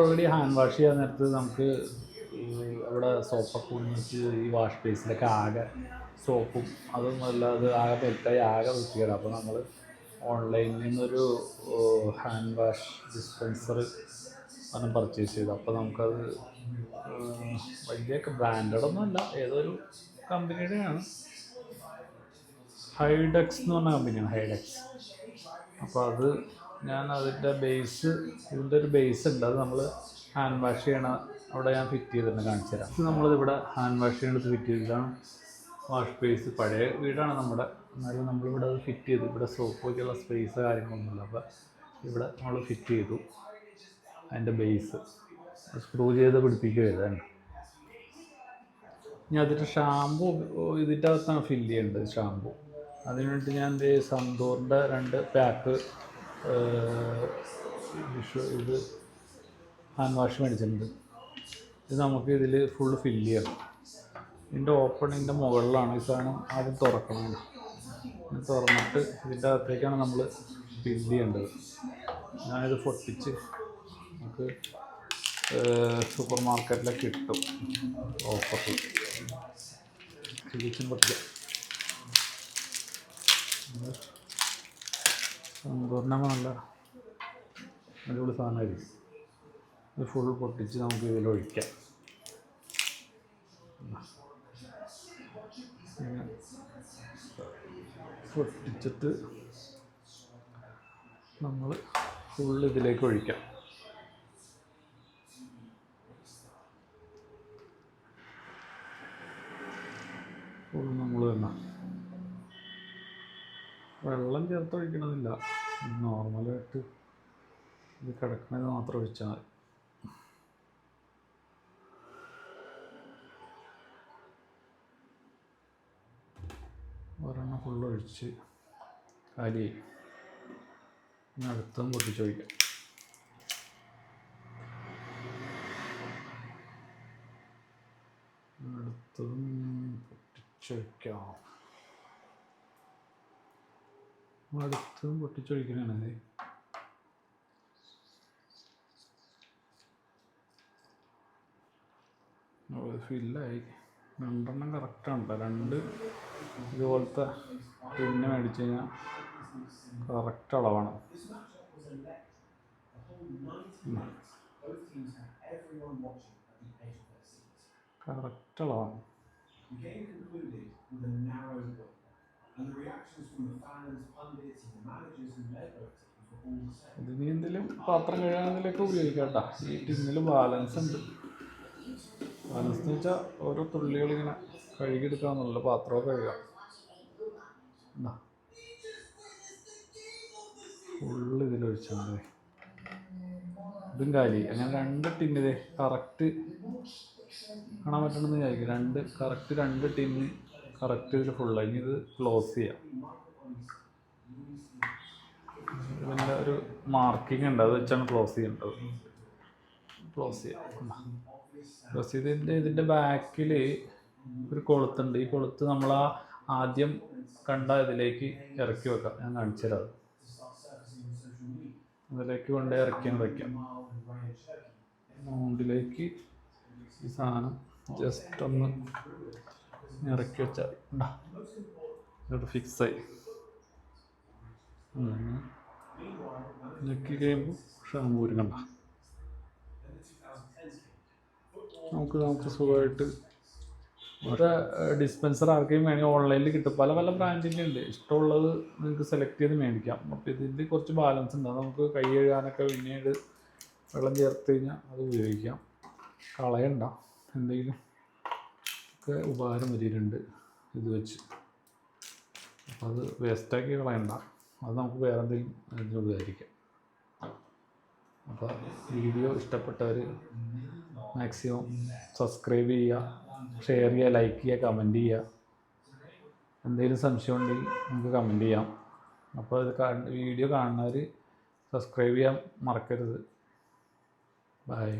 Already hand wash ചെയ്യാൻ നേരത്ത് നമുക്ക് ഈ അവിടെ സോപ്പൊക്കെ കുടിച്ച് ഈ വാഷ് ബേസിലൊക്കെ ആകെ സോപ്പും അതും അല്ലാതെ ആകെ മെൽറ്റായി ആകെ വൃത്തികേടാണ്. അപ്പോൾ നമ്മൾ ഓൺലൈനിൽ നിന്നൊരു ഹാൻഡ് വാഷ് ഡിസ്പെൻസർ ആണ് പർച്ചേസ് ചെയ്തത്. അപ്പോൾ നമുക്കത് വലിയ ബ്രാൻഡഡൊന്നും അല്ല, ഏതൊരു കമ്പനിയുടെയാണ്, ഹൈഡെക്സ് എന്ന് പറഞ്ഞ കമ്പനിയാണ്, ഹൈഡെക്സ്. അപ്പോൾ അത് ഞാൻ അതിൻ്റെ ബേസ്, ഇതിൻ്റെ ഒരു ബേസ് ഉണ്ട്, അത് നമ്മൾ ഹാൻഡ് വാഷ് ചെയ്യണ അവിടെ ഞാൻ ഫിറ്റ് ചെയ്തിട്ടുണ്ട്, കാണിച്ചു തരാം. നമ്മളിവിടെ ഹാൻഡ് വാഷ് ചെയ്യണത് ഫിറ്റ് ചെയ്തതാണ് വാഷ് ബേസ്. പഴയ വീടാണ് നമ്മുടെ, എന്നാലും നമ്മളിവിടെ അത് ഫിറ്റ് ചെയ്തു. ഇവിടെ സോപ്പ് വയ്ക്കുള്ള സ്പേസ് കാര്യങ്ങളൊന്നുമില്ല, അപ്പോൾ ഇവിടെ നമ്മൾ ഫിറ്റ് ചെയ്തു അതിൻ്റെ ബേസ്. സ്ക്രൂ ചെയ്ത് പിടിപ്പിക്കുകയാണ്. ഇനി അതിൻ്റെ ഷാമ്പു ഇതിൻ്റെ അകത്താണ് ഫില്ല് ചെയ്യേണ്ടത്. ഷാമ്പു അതിന് വേണ്ടി ഞാൻ സന്തൂറിൻ്റെ 2 പാക്ക് ഇത് ഹാൻഡ് വാഷ് മേടിച്ചിട്ടുണ്ട്. ഇത് നമുക്ക് ഇതിൽ ഫുള്ള് ഫില്ല് ചെയ്യണം. ഇതിൻ്റെ ഓപ്പണിൻ്റെ മുകളിലാണ് ഈ സാധനം ആദ്യം തുറക്കണം. ഇത് തുറന്നിട്ട് ഇതിൻ്റെ അകത്തേക്കാണ് നമ്മൾ ഫില്ല് ചെയ്യേണ്ടത്. ഞാനിത് പൊട്ടിച്ച് നമുക്ക് സൂപ്പർ മാർക്കറ്റിലൊക്കെ കിട്ടും ഓഫറിൽ. ചിരിച്ചും പൊട്ടിക്കാം. സന്തൂർണ്ണமாக നല്ല അടിപൊളി സാധനമായിരിക്കും. ഇത് ഫുൾ പൊട്ടിച്ച് നമുക്ക് ഇതിലൊഴിക്കാം. പൊട്ടിച്ചിട്ട് നമ്മൾ ഫുൾ ഇതിലേക്ക് ഒഴിക്കാം. ഫുൾ നമ്മൾ തന്നെ വെള്ളം ചേർത്ത് ഒഴിക്കണമെന്നില്ല, നോർമലായിട്ട് ഇത് കിടക്കുന്നത് മാത്രം ഒഴിച്ചാൽ മതി. ഒരെണ്ണം ഫുള്ള് ഒഴിച്ച് കാലിയായി. ഇനി അടുത്തതും പൊട്ടിച്ചൊഴിക്കാം. അടുത്തതും പൊട്ടിച്ചൊഴിക്കാം. അടുത്തതും പൊട്ടിച്ചൊഴിക്കണേ. ഫില്ലായി. 2 എണ്ണം കറക്റ്റാണ് കേട്ടോ. 2 ഇതുപോലത്തെ പിന്നെ മേടിച്ച് കഴിഞ്ഞാൽ കറക്റ്റ് അളവാണ്. കറക്റ്റ് അളവാണ്. ഇതിന് എന്തെങ്കിലും പാത്രം കഴുകാനൊക്കെ ഉപയോഗിക്കാം കേട്ടോ. ഈ ടിന്നിൽ ബാലൻസ് ഉണ്ട്. ബാലൻസ് എന്ന് വെച്ചാൽ ഓരോ തുള്ളികളിങ്ങനെ കഴുകിയെടുക്കാമെന്നുള്ള പാത്രമൊക്കെ കഴുകാം. ഫുള്ള് ഇതിലൊഴിച്ചാൽ മതി. ഇതും കാലി. അങ്ങനെ 2 ടിന്നിത് കറക്റ്റ് കാണാൻ പറ്റണമെന്ന് വിചാരിക്കും. 2 ടിന്ന് കറക്റ്റ് ഇതിൽ ഫുള്ളായി. ഇനി ഇത് ക്ലോസ് ചെയ്യാം. ഇതിൻ്റെ ഒരു മാർക്കിംഗ് ഉണ്ട്, അത് വെച്ചാണ് ക്ലോസ് ചെയ്യേണ്ടത്. ക്ലോസ് ചെയ്യാം. ക്ലോസ് ചെയ്തതിൻ്റെ ഇതിൻ്റെ ബാക്കിൽ ഒരു കൊളുത്തുണ്ട്. ഈ കൊളുത്ത് നമ്മൾ ആദ്യം കണ്ട ഇതിലേക്ക് ഇറക്കി വെക്കാം. ഞാൻ കാണിച്ചു തരാം. അതിലേക്ക് കൊണ്ട് ഇറക്കി വയ്ക്കാം. മൗണ്ടിലേക്ക് ഈ സാധനം ജസ്റ്റ് ഒന്ന് ഇറക്കി വെച്ചാൽ ഇവിടെ ഫിക്സായി. ഞെക്കി കഴിയുമ്പോൾ ഷാമ്പൂര് കണ്ട നമുക്ക് സുഖമായിട്ട് ഒരു ഡിസ്പെൻസർ ആർക്കെങ്കിലും വേണമെങ്കിൽ ഓൺലൈനിൽ കിട്ടും. പല ബ്രാൻഡിൻ്റെ ഉണ്ട്. ഇഷ്ടമുള്ളത് നിങ്ങൾക്ക് സെലക്ട് ചെയ്ത് മേടിക്കാം. അപ്പോൾ ഇതിൻ്റെ കുറച്ച് ബാലൻസ് ഉണ്ട്. അത് നമുക്ക് കൈ കഴുകാനൊക്കെ പിന്നീട് വെള്ളം ചേർത്ത് കഴിഞ്ഞാൽ അത് ഉപയോഗിക്കാം. കളയണ്ട, എന്തെങ്കിലും ഒക്കെ ഉപകാരം വരിയിട്ടുണ്ട് ഇത് വെച്ച്. അപ്പോൾ അത് വേസ്റ്റാക്കി കളയണ്ട, അത് നമുക്ക് വേറെ എന്തെങ്കിലും അതിന് ഉപകരിക്കാം. അപ്പോൾ വീഡിയോ ഇഷ്ടപ്പെട്ടവർ മാക്സിമം സബ്സ്ക്രൈബ് ചെയ്യുക, ഷെയർ ചെയ്യുക, ലൈക്ക് ചെയ്യുക, കമൻറ്റ് ചെയ്യുക. എന്തെങ്കിലും സംശയം ഉണ്ടെങ്കിൽ നമുക്ക് കമൻറ്റ് ചെയ്യാം. അപ്പോൾ ഇത് വീഡിയോ കാണുന്നവർ സബ്സ്ക്രൈബ് ചെയ്യാൻ മറക്കരുത്. ബൈ.